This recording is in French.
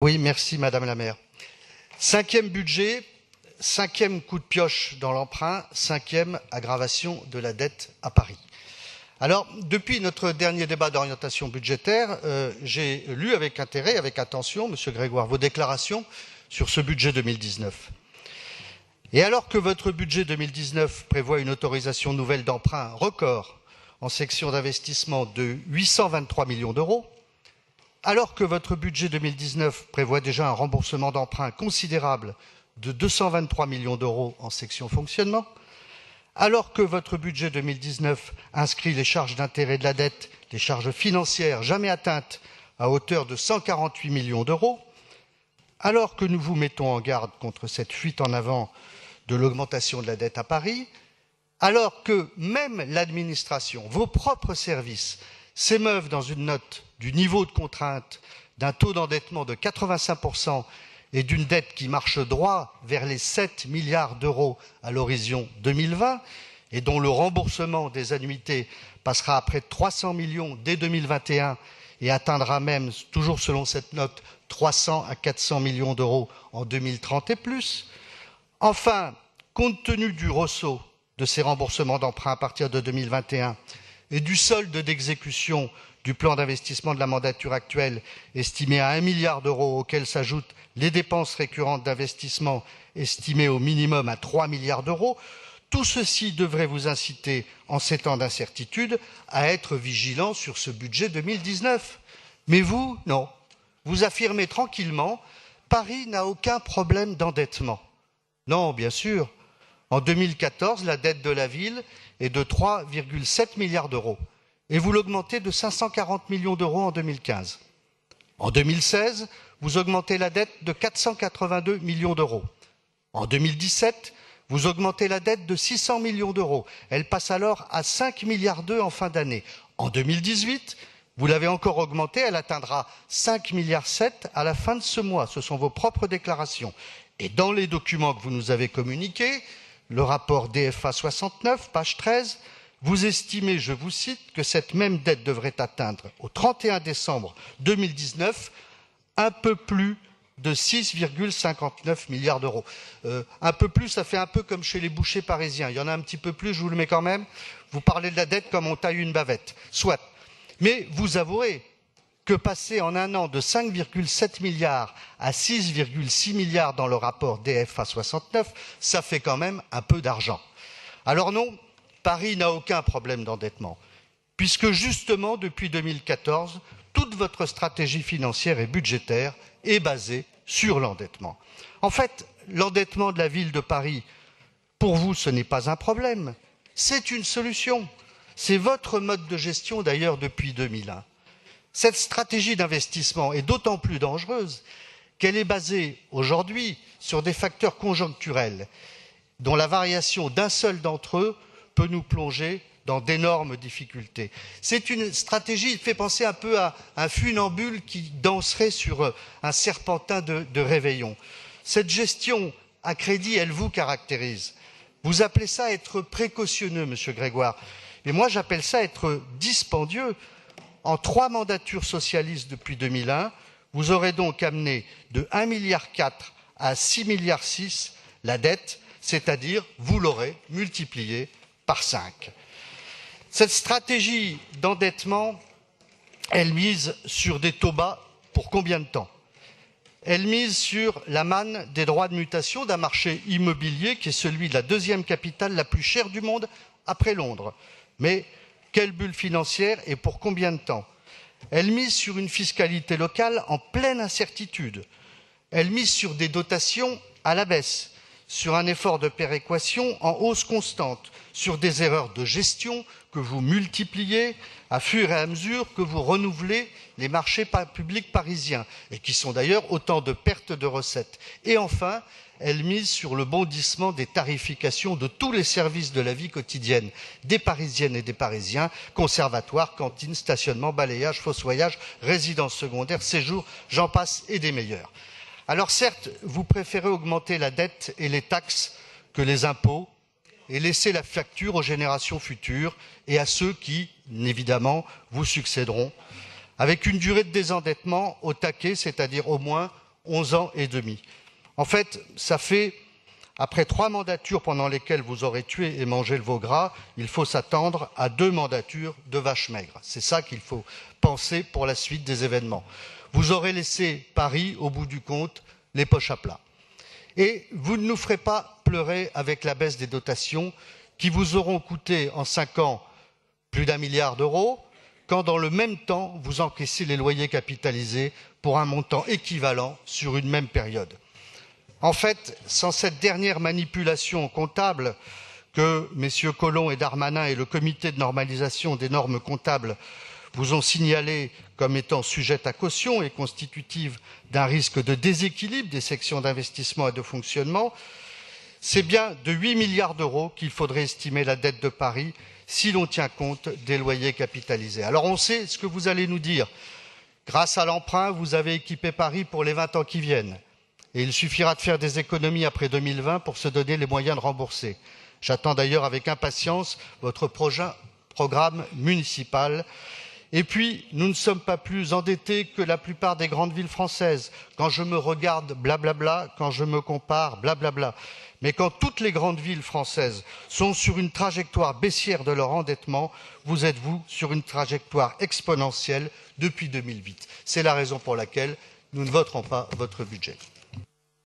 Oui, merci Madame la maire. 5e budget, 5e coup de pioche dans l'emprunt, 5e aggravation de la dette à Paris. Alors, depuis notre dernier débat d'orientation budgétaire, j'ai lu avec intérêt, avec attention, Monsieur Grégoire, vos déclarations sur ce budget 2019. Et alors que votre budget 2019 prévoit une autorisation nouvelle d'emprunt record en section d'investissement de 823 millions d'euros, alors que votre budget 2019 prévoit déjà un remboursement d'emprunt considérable de 223 millions d'euros en section fonctionnement, alors que votre budget 2019 inscrit les charges d'intérêt de la dette, les charges financières jamais atteintes à hauteur de 148 millions d'euros, alors que nous vous mettons en garde contre cette fuite en avant de l'augmentation de la dette à Paris, alors que même l'administration, vos propres services, s'émeuvent dans une note du niveau de contrainte d'un taux d'endettement de 85% et d'une dette qui marche droit vers les 7 milliards d'euros à l'horizon 2020 et dont le remboursement des annuités passera à près de 300 millions dès 2021 et atteindra même, toujours selon cette note, 300 à 400 millions d'euros en 2030 et plus. Enfin, compte tenu du ressaut de ces remboursements d'emprunt à partir de 2021 et du solde d'exécution du plan d'investissement de la mandature actuelle estimé à 1 milliard d'euros auquel s'ajoutent les dépenses récurrentes d'investissement estimées au minimum à 3 milliards d'euros, tout ceci devrait vous inciter, en ces temps d'incertitude, à être vigilant sur ce budget 2019. Mais vous, non. Vous affirmez tranquillement, Paris n'a aucun problème d'endettement. Non, bien sûr. En 2014, la dette de la ville est de 3,7 milliards d'euros et vous l'augmentez de 540 millions d'euros en 2015. En 2016, vous augmentez la dette de 482 millions d'euros. En 2017, vous augmentez la dette de 600 millions d'euros. Elle passe alors à 5 milliards d'euros en fin d'année. En 2018, vous l'avez encore augmentée, elle atteindra 5 milliards 7 à la fin de ce mois. Ce sont vos propres déclarations. Et dans les documents que vous nous avez communiqués, le rapport DFA 69, page 13, vous estimez, je vous cite, que cette même dette devrait atteindre au 31 décembre 2019 un peu plus de 6,59 milliards d'euros. Un peu plus, ça fait un peu comme chez les bouchers parisiens. Il y en a un petit peu plus, je vous le mets quand même. Vous parlez de la dette comme on taille une bavette. Soit. Mais vous avouerez que passer en un an de 5,7 milliards à 6,6 milliards dans le rapport DFA 69, ça fait quand même un peu d'argent. Alors non, Paris n'a aucun problème d'endettement, puisque justement, depuis 2014, toute votre stratégie financière et budgétaire est basée sur l'endettement. En fait, l'endettement de la ville de Paris, pour vous, ce n'est pas un problème, c'est une solution. C'est votre mode de gestion d'ailleurs depuis 2001. Cette stratégie d'investissement est d'autant plus dangereuse qu'elle est basée aujourd'hui sur des facteurs conjoncturels dont la variation d'un seul d'entre eux peut nous plonger dans d'énormes difficultés. C'est une stratégie qui fait penser un peu à un funambule qui danserait sur un serpentin de réveillon. Cette gestion à crédit, elle vous caractérise. Vous appelez ça être précautionneux, Monsieur Grégoire. Et moi, j'appelle ça être dispendieux. En 3 mandatures socialistes depuis 2001, vous aurez donc amené de 1,4 milliard à 6,6 milliards la dette, c'est-à-dire vous l'aurez multipliée par 5. Cette stratégie d'endettement, elle mise sur des taux bas pour combien de temps? Elle mise sur la manne des droits de mutation d'un marché immobilier qui est celui de la 2e capitale la plus chère du monde après Londres. Mais quelle bulle financière et pour combien de temps? Elle mise sur une fiscalité locale en pleine incertitude. Elle mise sur des dotations à la baisse, sur un effort de péréquation en hausse constante, sur des erreurs de gestion que vous multipliez à fur et à mesure que vous renouvelez les marchés publics parisiens, et qui sont d'ailleurs autant de pertes de recettes. Et enfin, elle mise sur le bondissement des tarifications de tous les services de la vie quotidienne des Parisiennes et des Parisiens, conservatoires, cantines, stationnement, balayage, fossoyage, résidences secondaires, séjours, j'en passe et des meilleurs. Alors certes, vous préférez augmenter la dette et les taxes que les impôts et laisser la facture aux générations futures et à ceux qui, évidemment, vous succéderont, avec une durée de désendettement au taquet, c'est-à-dire au moins 11 ans et demi. En fait, ça fait, après 3 mandatures pendant lesquelles vous aurez tué et mangé le veau gras, il faut s'attendre à 2 mandatures de vaches maigres. C'est ça qu'il faut penser pour la suite des événements. Vous aurez laissé Paris, au bout du compte, les poches à plat. Et vous ne nous ferez pas pleurer avec la baisse des dotations qui vous auront coûté en 5 ans plus d'1 milliard d'euros, quand dans le même temps, vous encaissez les loyers capitalisés pour un montant équivalent sur une même période. En fait, sans cette dernière manipulation comptable que messieurs Collomb et Darmanin et le comité de normalisation des normes comptables vous ont signalée comme étant sujette à caution et constitutive d'un risque de déséquilibre des sections d'investissement et de fonctionnement, c'est bien de 8 milliards d'euros qu'il faudrait estimer la dette de Paris si l'on tient compte des loyers capitalisés. Alors on sait ce que vous allez nous dire. Grâce à l'emprunt, vous avez équipé Paris pour les 20 ans qui viennent. Et il suffira de faire des économies après 2020 pour se donner les moyens de rembourser. J'attends d'ailleurs avec impatience votre programme municipal. Et puis, nous ne sommes pas plus endettés que la plupart des grandes villes françaises. Quand je me regarde, blablabla, quand je me compare, blablabla. Mais quand toutes les grandes villes françaises sont sur une trajectoire baissière de leur endettement, vous êtes, vous, sur une trajectoire exponentielle depuis 2008. C'est la raison pour laquelle nous ne voterons pas votre budget.